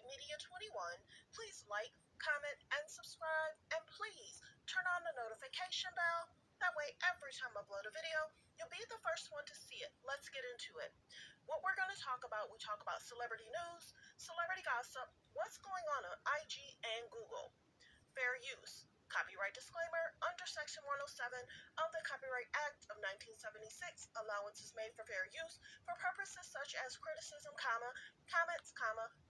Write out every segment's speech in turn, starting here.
Media 21. Please like, comment, and subscribe. And please turn on the notification bell. That way, every time I upload a video, you'll be the first one to see it. Let's get into it. What we're going to talk about, we talk about celebrity news, celebrity gossip, what's going on IG and Google. Fair use. Copyright disclaimer. Under Section 107 of the Copyright Act of 1976, allowance is made for fair use for purposes such as criticism, comments,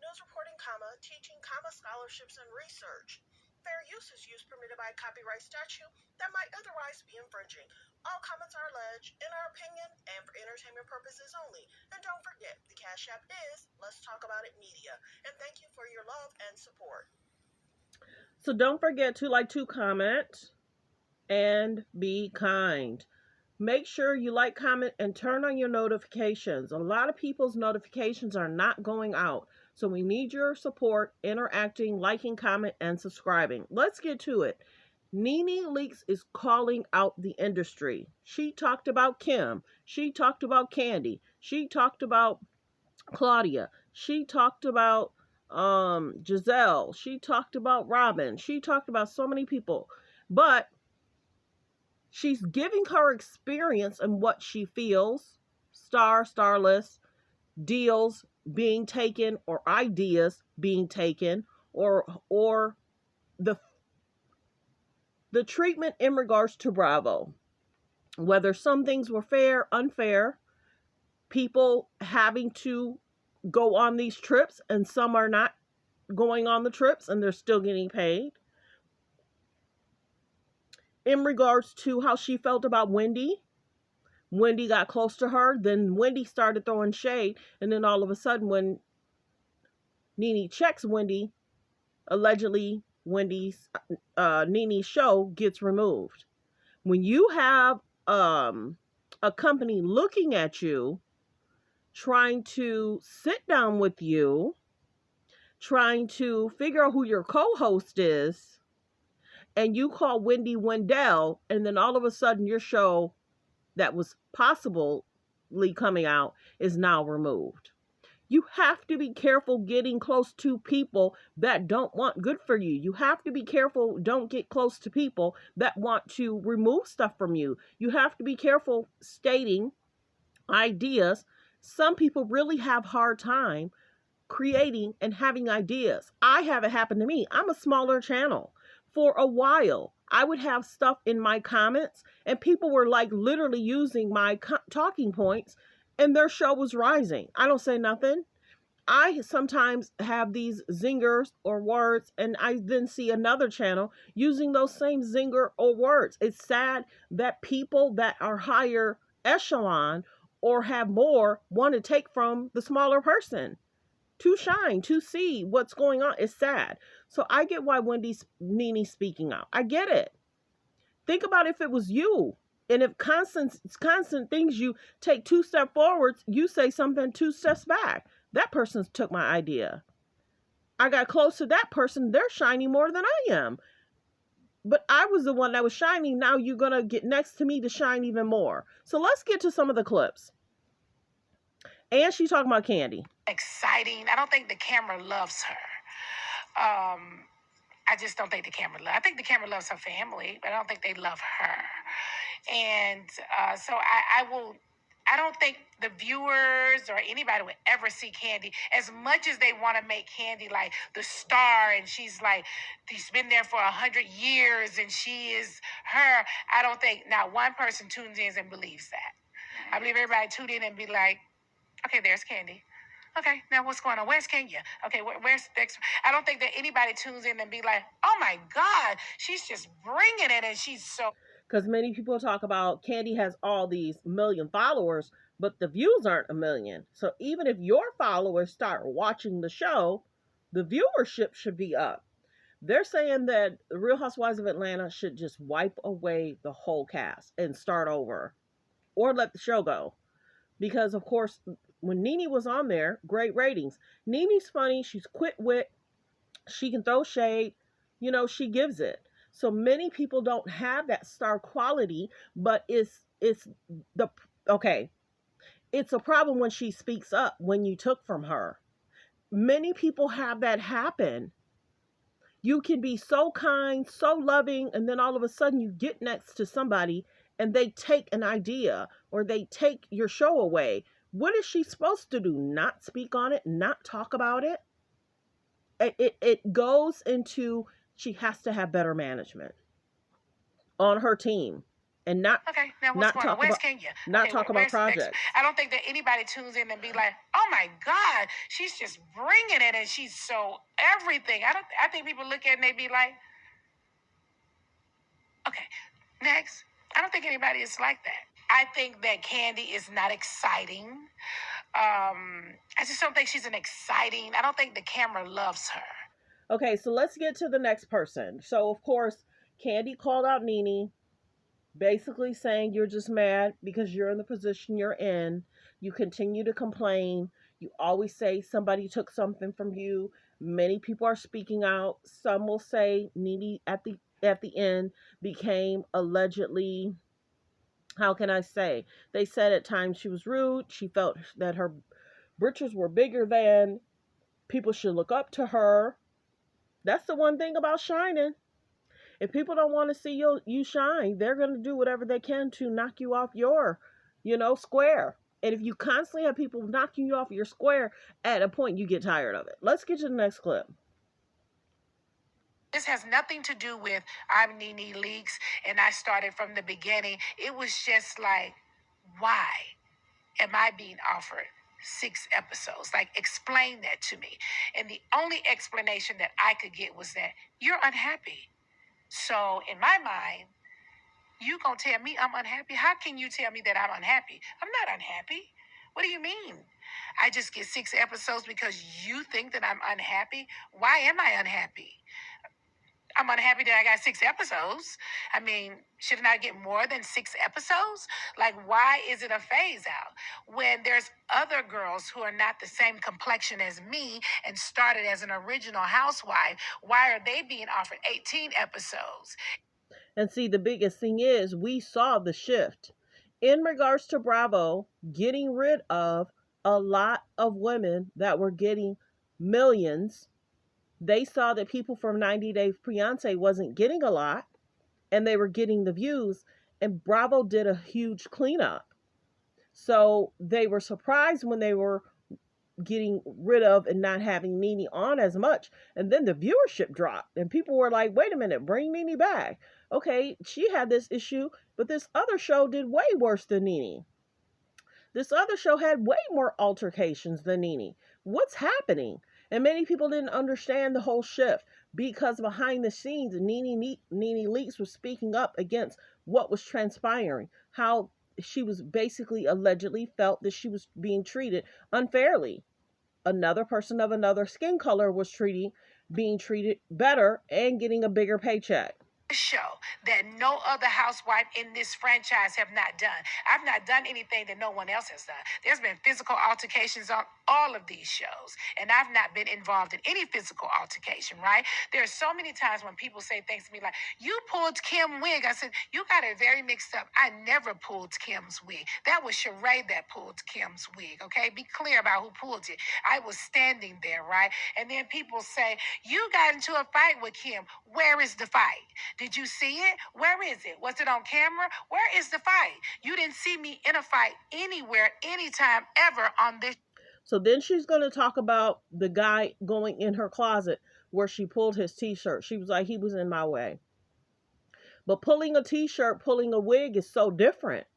news reporting, teaching, scholarships, and research. Fair use is use permitted by copyright statute that might otherwise be infringing. All comments are alleged in our opinion and for entertainment purposes only. And don't forget, the Cash App is Let's Talk About It Media. And thank you for your love and support. So don't forget to comment, and be kind. Make sure you like, comment, and turn on your notifications. A lot of people's notifications are not going out. So we need your support, interacting, liking, comment, and subscribing. Let's get to it. Nene Leakes is calling out the industry. She talked about Kim. She talked about Candy. She talked about Claudia. She talked about Giselle. She talked about Robin. She talked about so many people. But she's giving her experience and what she feels, starless, deals being taken, or ideas being taken, or the treatment in regards to Bravo. Whether some things were fair, unfair, people having to go on these trips and some are not going on the trips and they're still getting paid. In regards to how she felt about Wendy got close to her, then Wendy started throwing shade, and then all of a sudden when Nene checks Wendy, allegedly Nene's show gets removed. When you have a company looking at you, trying to sit down with you, trying to figure out who your co-host is, and you call Wendy Wendell, and then all of a sudden your show that was possibly coming out is now removed. You have to be careful getting close to people that don't want good for you. You have to be careful, don't get close to people that want to remove stuff from you. You have to be careful stating ideas. Some people really have hard time creating and having ideas. I have it happen to me. I'm a smaller channel. For a while, I would have stuff in my comments and people were like literally using my talking points and their show was rising. I don't say nothing. I sometimes have these zingers or words and I then see another channel using those same zinger or words. It's sad that people that are higher echelon or have more want to take from the smaller person to shine, to see what's going on. It's sad. So I get why Nene's speaking out. I get it. Think about if it was you. And if constant things, you take 2 steps forwards, you say something 2 steps back. That person took my idea. I got close to that person. They're shining more than I am. But I was the one that was shining. Now you're going to get next to me to shine even more. So let's get to some of the clips. And she's talking about Candy. Exciting. I don't think the camera loves her. I just don't think the camera loves. I think the camera loves her family, but I don't think they love her. And so I don't think the viewers or anybody would ever see Candy as much as they want to make Candy like the star. And she's been there for 100 years and she is her. I don't think not one person tunes in and believes that. I believe everybody tuned in and be like, okay, there's Candy. Okay, now what's going on? Where's Kenya? Okay, where's next? I don't think that anybody tunes in and be like, oh my God, she's just bringing it and she's so... Because many people talk about Candy has all these million followers, but the views aren't a million. So even if your followers start watching the show, the viewership should be up. They're saying that the Real Housewives of Atlanta should just wipe away the whole cast and start over. Or let the show go. Because, of course, when Nene was on there, great ratings. Nene's funny. She's quick-wit. She can throw shade. You know, she gives it. So many people don't have that star quality, but it's a problem when she speaks up, when you took from her. many people have that happen. You can be so kind, so loving, and then all of a sudden you get next to somebody and they take an idea or they take your show away. What is she supposed to do? Not speak on it, not talk about it? It goes into she has to have better management on her team and Okay, now what's not going on? talk Where's about Kenya? not Okay, talk about where's the next? projects. I don't think that anybody tunes in and be like, "Oh my God, she's just bringing it, and she's so everything." I don't. I think people look at it and they be like, "Okay, next." I don't think anybody is like that. I think that Candy is not exciting. I just don't think she's an exciting. I don't think the camera loves her. Okay, so let's get to the next person. So of course, Candy called out Nene, basically saying you're just mad because you're in the position you're in. You continue to complain. You always say somebody took something from you. Many people are speaking out. Some will say Nene at the end became allegedly, how can I say? They said at times she was rude. She felt that her britches were bigger than people should look up to her. That's the one thing about shining. If people don't want to see you shine, they're going to do whatever they can to knock you off your, square. And if you constantly have people knocking you off your square, at a point you get tired of it. Let's get to the next clip. This has nothing to do with I'm Nene Leaks and I started from the beginning. It was just like, why am I being offered 6 episodes? Like, explain that to me. And the only explanation that I could get was that you're unhappy. So in my mind, you gonna tell me I'm unhappy? How can you tell me that I'm unhappy? I'm not unhappy. What do you mean? I just get 6 episodes because you think that I'm unhappy? Why am I unhappy? I'm unhappy that I got 6 episodes. I mean, shouldn't I get more than 6 episodes? Like, why is it a phase out when there's other girls who are not the same complexion as me and started as an original housewife? Why are they being offered 18 episodes? And see, the biggest thing is we saw the shift in regards to Bravo getting rid of a lot of women that were getting millions. They saw that people from 90 Day Fiance wasn't getting a lot and they were getting the views, and Bravo did a huge cleanup. So they were surprised when they were getting rid of and not having Nene on as much. And then the viewership dropped, and people were like, wait a minute, bring Nene back. Okay, she had this issue, but this other show did way worse than Nene. This other show had way more altercations than Nene. What's happening? And many people didn't understand the whole shift because behind the scenes, Nene Leakes was speaking up against what was transpiring, how she was basically allegedly felt that she was being treated unfairly. Another person of another skin color was being treated better and getting a bigger paycheck. Show that no other housewife in this franchise have not done. I've not done anything that no one else has done. There's been physical altercations on all of these shows, and I've not been involved in any physical altercation, right? There's so many times when people say things to me like, you pulled Kim wig. I said, you got it very mixed up. I never pulled Kim's wig. That was Sheree that pulled Kim's wig, okay? Be clear about who pulled it. I was standing there, right? And then people say, you got into a fight with Kim. Where is the fight? Did you see it? Where is it? Was it on camera? Where is the fight? You didn't see me in a fight anywhere, anytime, ever on this. So then she's going to talk about the guy going in her closet where she pulled his t-shirt. She was like, he was in my way. But pulling a t-shirt, pulling a wig is so different.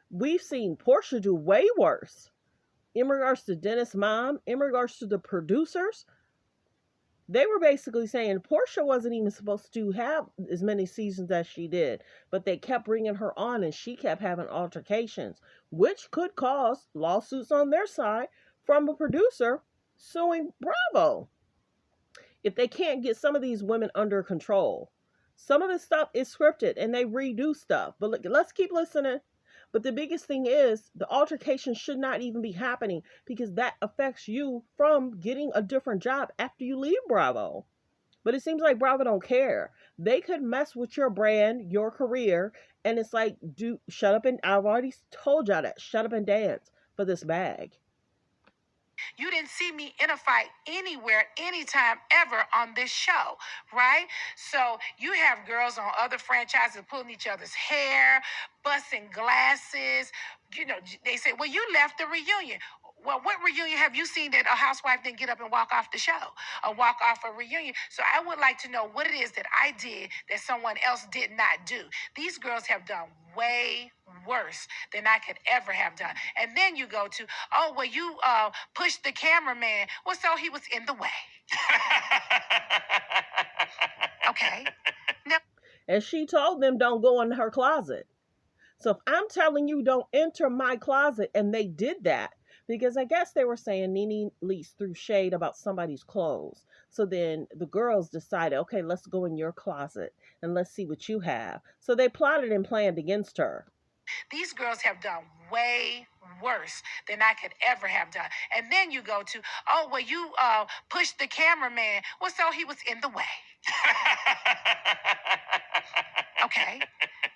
We've seen Portia do way worse. In regards to Dennis' mom, in regards to the producers, they were basically saying Portia wasn't even supposed to have as many seasons as she did, but they kept bringing her on and she kept having altercations, which could cause lawsuits on their side from a producer suing Bravo if they can't get some of these women under control. Some of this stuff is scripted and they redo stuff, but look, let's keep listening. But the biggest thing is the altercation should not even be happening because that affects you from getting a different job after you leave Bravo. But it seems like Bravo don't care. They could mess with your brand, your career, and it's like, shut up and I've already told y'all that. Shut up and dance for this bag. You didn't see me in a fight anywhere, anytime, ever on this show, right? So you have girls on other franchises pulling each other's hair, busting glasses. You know, they say, well, you left the reunion. Well, what reunion have you seen that a housewife didn't get up and walk off the show or walk off a reunion? So I would like to know what it is that I did that someone else did not do. These girls have done way worse than I could ever have done. And then you go to, oh, well, you pushed the cameraman. Well, so he was in the way. Okay. Now, And she told them don't go in her closet. So if I'm telling you don't enter my closet, and they did that, because I guess they were saying Nene Leakes threw shade about somebody's clothes. So then the girls decided, okay, let's go in your closet and let's see what you have. So they plotted and planned against her. these girls have done way worse than I could ever have done. And then you go to, oh, well, you pushed the cameraman. Well, so he was in the way. Okay.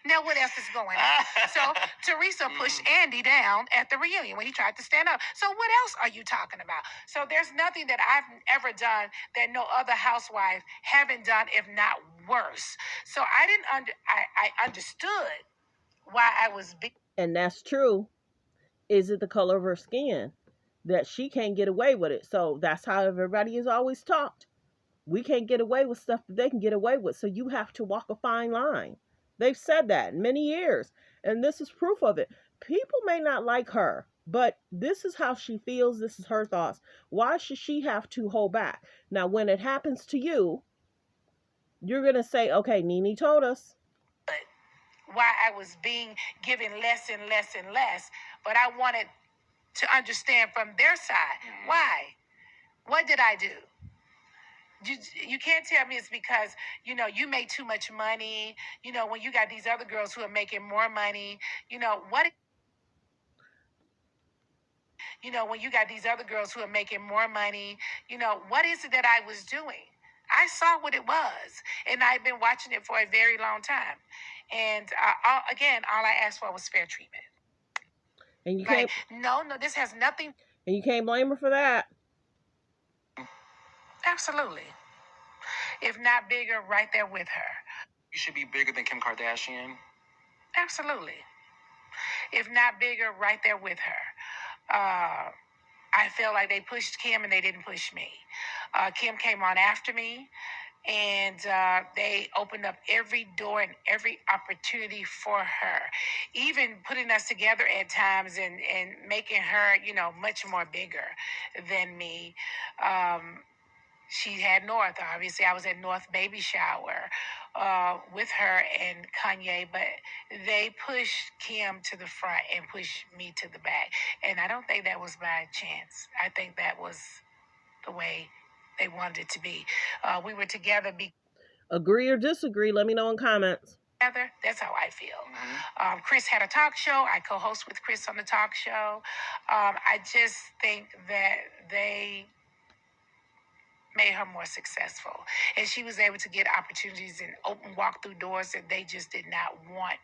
Now, what else is going on? So, Teresa pushed Andy down at the reunion when he tried to stand up. So, what else are you talking about? So, there's nothing that I've ever done that no other housewife haven't done, if not worse. So, I understood why I was being. And that's true. Is it the color of her skin? That she can't get away with it. So that's how everybody is always taught. We can't get away with stuff that they can get away with. So you have to walk a fine line. They've said that in many years. And this is proof of it. People may not like her, but this is how she feels. This is her thoughts. Why should she have to hold back? Now, when it happens to you, you're going to say, okay, Nene told us. Why I was being given less and less and less, but I wanted to understand from their side. Why? What did I do? You can't tell me it's because, you make too much money, when you got these other girls who are making more money, when you got these other girls who are making more money, what is it that I was doing? I saw what it was, and I've been watching it for a very long time. And all I asked for was fair treatment. And you can't. No, this has nothing. And you can't blame her for that. Absolutely. If not bigger, right there with her. You should be bigger than Kim Kardashian. Absolutely. If not bigger, right there with her. I feel like they pushed Kim and they didn't push me. Kim came on after me, and they opened up every door and every opportunity for her, even putting us together at times and making her, much more bigger than me. She had North, obviously. I was at North baby shower with her and Kanye, but they pushed Kim to the front and pushed me to the back. And I don't think that was by chance. I think that was the way they wanted it to be. We were together. Agree or disagree? Let me know in comments. That's how I feel. Chris had a talk show. I co-host with Chris on the talk show. I just think that they made her more successful, and she was able to get opportunities and walk through doors that they just did not want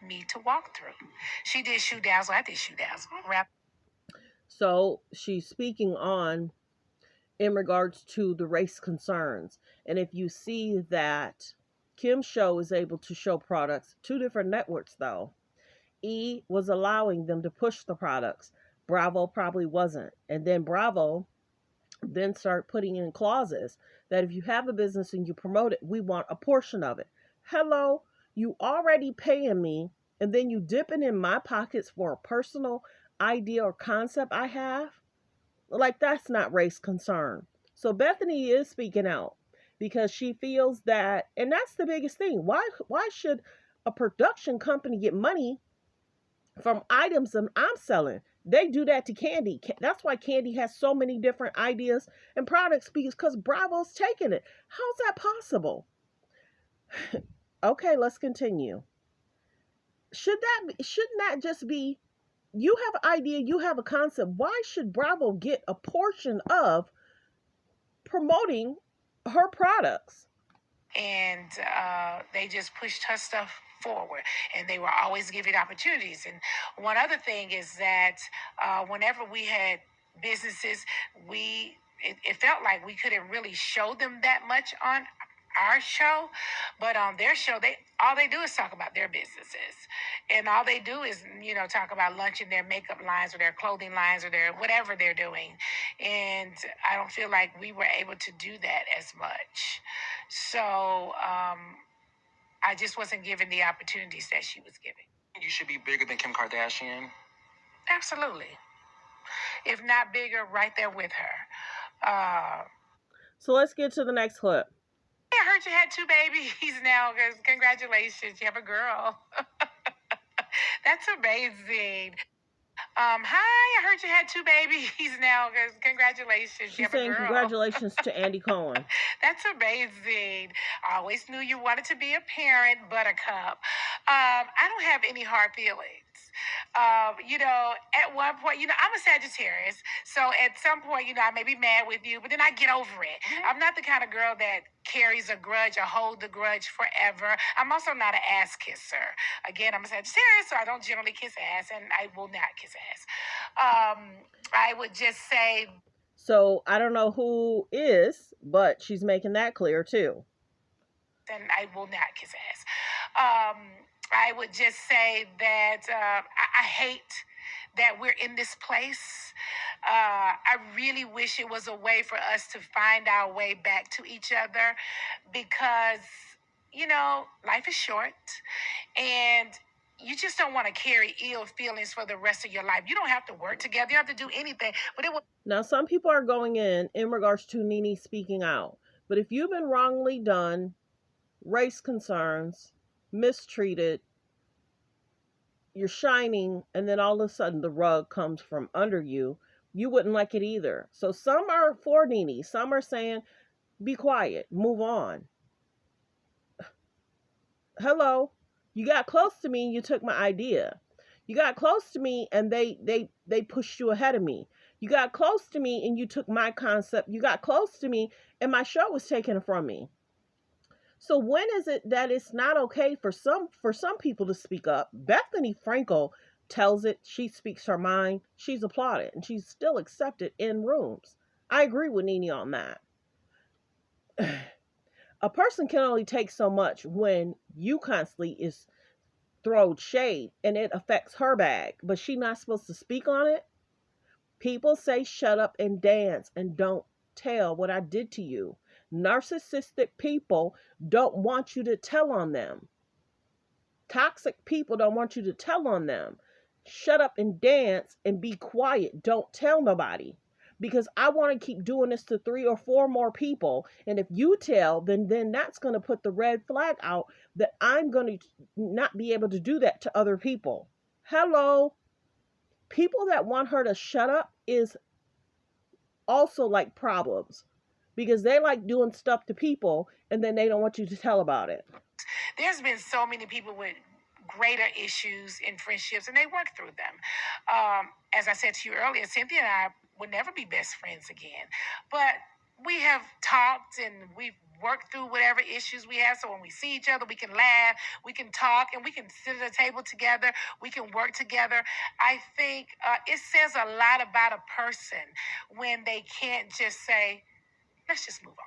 me to walk through. She did shoe dazzle. I did shoe dazzle. So she's speaking on in regards to the race concerns. And if you see that Kim's show is able to show products, 2 different networks though. E was allowing them to push the products. Bravo probably wasn't. And then Bravo then start putting in clauses that if you have a business and you promote it, we want a portion of it. Hello, you already paying me, and then you dipping in my pockets for a personal idea or concept I have? Like, that's not race concern. So Bethany is speaking out because she feels that, and that's the biggest thing. Why should a production company get money from items that I'm selling? They do that to Candy. That's why Candy has so many different ideas and products, because Bravo's taking it. How's that possible? Okay, let's continue. Shouldn't that just be, you have an idea, you have a concept. Why should Bravo get a portion of promoting her products? And they just pushed her stuff forward, and they were always giving opportunities. And one other thing is that whenever we had businesses. It felt like we couldn't really show them that much on our show, but on their show, they do is talk about their businesses, and all they do is talk about lunch and their makeup lines or their clothing lines or their whatever they're doing, and I don't feel like we were able to do that as much. So I just wasn't given the opportunities that she was giving. You should be bigger than Kim Kardashian. Absolutely. If not bigger, right there with her. So let's get to the next clip. I heard you had 2 babies now. Congratulations, you have a girl. That's amazing. Hi, I heard you had 2 babies now. Congratulations, you She's have a saying girl. congratulations to Andy Cohen. That's amazing. I always knew you wanted to be a parent, Buttercup. I don't have any hard feelings. At one point, I'm a Sagittarius. So at some point, I may be mad with you, but then I get over it. Mm-hmm. I'm not the kind of girl that carries a grudge or hold the grudge forever. I'm also not an ass kisser. Again, I'm a Sagittarius, so I don't generally kiss ass, and I will not kiss ass. I would just say. So I don't know who is, but she's making that clear too. And I will not kiss ass. I would just say that I hate that we're in this place. I really wish it was a way for us to find our way back to each other because, life is short and you just don't want to carry ill feelings for the rest of your life. You don't have to work together. You don't have to do anything. But it will. Now, some people are going in regards to Nene speaking out. But if you've been wrongly done, race concerns, mistreated, you're shining, and then all of a sudden the rug comes from under you, you wouldn't like it either. So some are for Nene. Some are saying, be quiet, move on. Hello, you got close to me and you took my idea. You got close to me and they pushed you ahead of me. You got close to me and you took my concept. You got close to me and my show was taken from me. So when is it that it's not okay for some people to speak up? Bethany Frankel tells it. She speaks her mind. She's applauded and she's still accepted in rooms. I agree with Nene on that. A person can only take so much when you constantly is throwed shade and it affects her bag, but she's not supposed to speak on it. People say shut up and dance and don't tell what I did to you. Narcissistic people don't want you to tell on them. Toxic people don't want you to tell on them. Shut up and dance and be quiet. Don't tell nobody. Because I want to keep doing this to 3 or 4 more people. And if you tell, then that's going to put the red flag out that I'm going to not be able to do that to other people. Hello. People that want her to shut up is also like problems. Because they like doing stuff to people and then they don't want you to tell about it. There's been so many people with greater issues in friendships and they work through them. As I said to you earlier, Cynthia and I would never be best friends again. But we have talked and we've worked through whatever issues we have. So when we see each other, we can laugh, we can talk, and we can sit at a table together. We can work together. I think it says a lot about a person when they can't just say, let's just move on.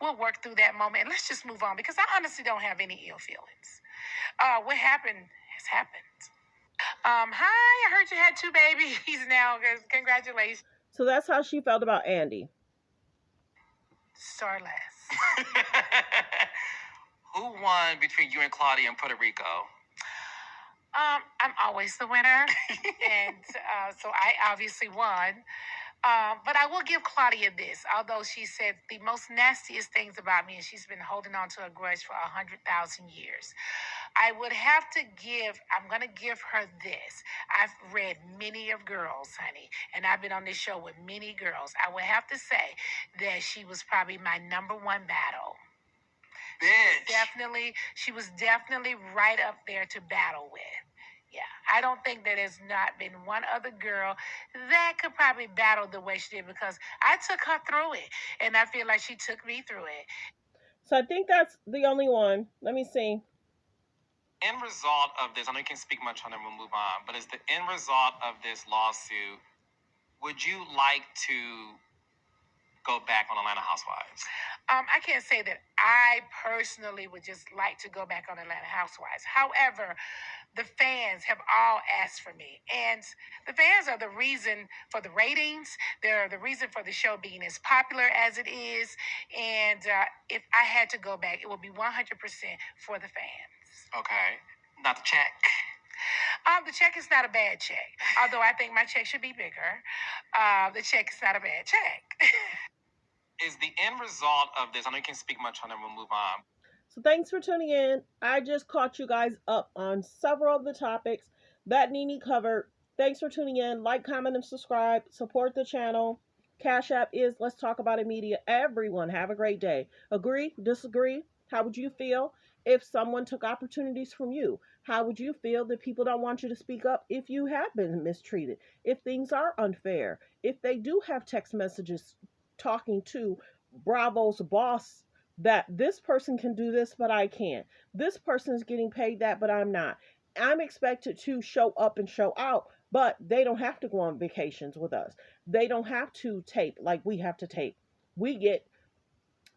We'll work through that moment and let's just move on because I honestly don't have any ill feelings. What happened has happened. Hi, I heard you had 2 babies now. Congratulations. So that's how she felt about Andy. Star less. Who won between you and Claudia in Puerto Rico? I'm always the winner. And so I obviously won. But I will give Claudia this, although she said the most nastiest things about me, and she's been holding on to a grudge for 100,000 years. I'm going to give her this. I've read many of girls, honey, and I've been on this show with many girls. I would have to say that she was probably my number 1 battle. Bitch. She was definitely right up there to battle with. Yeah, I don't think that there's not been one other girl that could probably battle the way she did because I took her through it, and I feel like she took me through it. So I think that's the only one. Let me see. End result of this, I know you can't speak much on it, we'll move on, but is the end result of this lawsuit Would you like to go back on Atlanta Housewives? I can't say that I personally would just like to go back on Atlanta Housewives. However, the fans have all asked for me, and the fans are the reason for the ratings. They're the reason for the show being as popular as it is. And if I had to go back, it would be 100% for the fans. Okay. Not the check. The check is not a bad check, although I think my check should be bigger. The check is not a bad check. Is the end result of this, I know you can't speak much on it, we'll move on. So thanks for tuning in. I just caught you guys up on several of the topics that Nene covered. Thanks for tuning in. Like, comment, and subscribe. Support the channel. Cash App is Let's Talk About It Media. Everyone have a great day. Agree? Disagree? How would you feel if someone took opportunities from you? How would you feel that people don't want you to speak up if you have been mistreated? If things are unfair? If they do have text messages talking to Bravo's boss that this person can do this, but I can't. This person is getting paid that, but I'm not. I'm expected to show up and show out, but they don't have to go on vacations with us. They don't have to tape like we have to tape. We get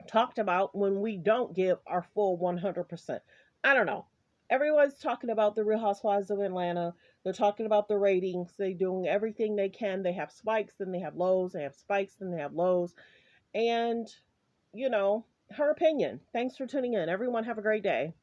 talked about when we don't give our full 100%. I don't know. Everyone's talking about the Real Housewives of Atlanta. They're talking about the ratings. They're doing everything they can. They have spikes, then they have lows. They have spikes, then they have lows. And, you know, her opinion. Thanks for tuning in. Everyone have a great day.